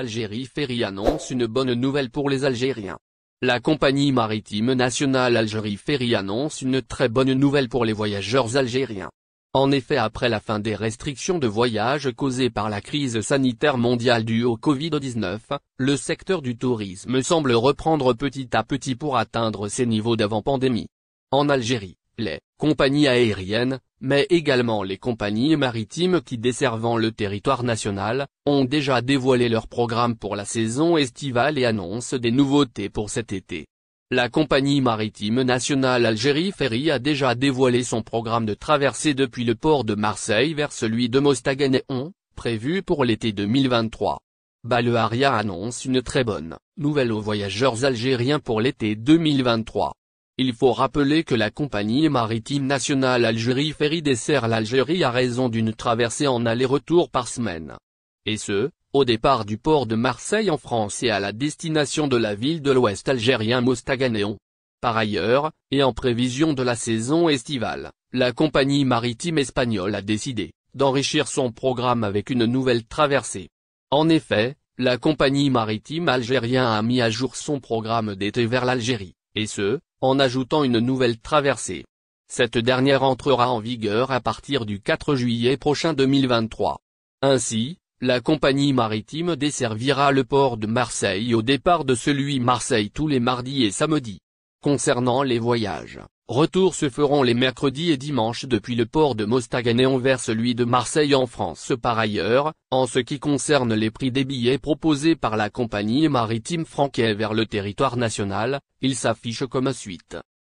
Algérie Ferry annonce une bonne nouvelle pour les Algériens. La compagnie maritime nationale Algérie Ferry annonce une très bonne nouvelle pour les voyageurs algériens. En effet, après la fin des restrictions de voyage causées par la crise sanitaire mondiale due au Covid-19, le secteur du tourisme semble reprendre petit à petit pour atteindre ses niveaux d'avant-pandémie. En Algérie, les compagnies aériennes, mais également les compagnies maritimes qui desservent le territoire national, ont déjà dévoilé leur programme pour la saison estivale et annoncent des nouveautés pour cet été. La compagnie maritime nationale Algérie Ferry a déjà dévoilé son programme de traversée depuis le port de Marseille vers celui de Mostaganéon, prévu pour l'été 2023. Balearia annonce une très bonne nouvelle aux voyageurs algériens pour l'été 2023. Il faut rappeler que la compagnie maritime nationale Algérie Ferry dessert l'Algérie à raison d'une traversée en aller-retour par semaine. Et ce, au départ du port de Marseille en France et à la destination de la ville de l'ouest algérien Mostaganéon. Par ailleurs, et en prévision de la saison estivale, la compagnie maritime espagnole a décidé d'enrichir son programme avec une nouvelle traversée. En effet, la compagnie maritime algérienne a mis à jour son programme d'été vers l'Algérie, et ce, en ajoutant une nouvelle traversée. Cette dernière entrera en vigueur à partir du 4 juillet prochain 2023. Ainsi, la compagnie maritime desservira le port de Marseille au départ de celui Marseille tous les mardis et samedis. Concernant les voyages, retours se feront les mercredis et dimanches depuis le port de Mostaganéon vers celui de Marseille en France. Par ailleurs, en ce qui concerne les prix des billets proposés par la compagnie maritime Franquet vers le territoire national, ils s'affichent comme suit.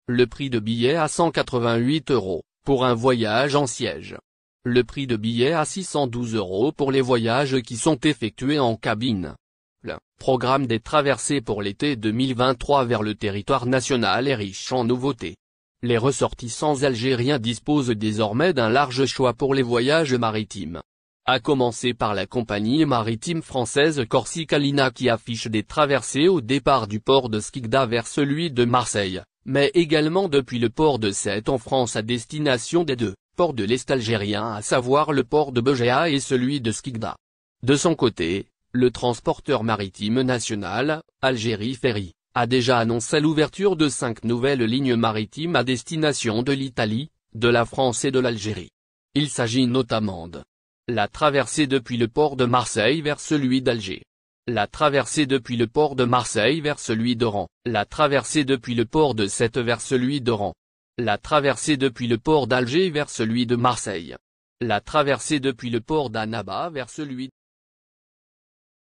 Le prix de billet à 188 € pour un voyage en siège. Le prix de billet à 612 € pour les voyages qui sont effectués en cabine. Le programme des traversées pour l'été 2023 vers le territoire national est riche en nouveautés. Les ressortissants algériens disposent désormais d'un large choix pour les voyages maritimes. À commencer par la compagnie maritime française Corsica Lina qui affiche des traversées au départ du port de Skikda vers celui de Marseille, mais également depuis le port de Sète en France à destination des deux ports de l'Est algérien, à savoir le port de Béja et celui de Skikda. De son côté, le transporteur maritime national, Algérie Ferry, a déjà annoncé l'ouverture de 5 nouvelles lignes maritimes à destination de l'Italie, de la France et de l'Algérie. Il s'agit notamment de la traversée depuis le port de Marseille vers celui d'Alger. La traversée depuis le port de Marseille vers celui d'Oran. La traversée depuis le port de Sète vers celui d'Oran. La traversée depuis le port d'Alger vers celui de Marseille. La traversée depuis le port d'Annaba vers celui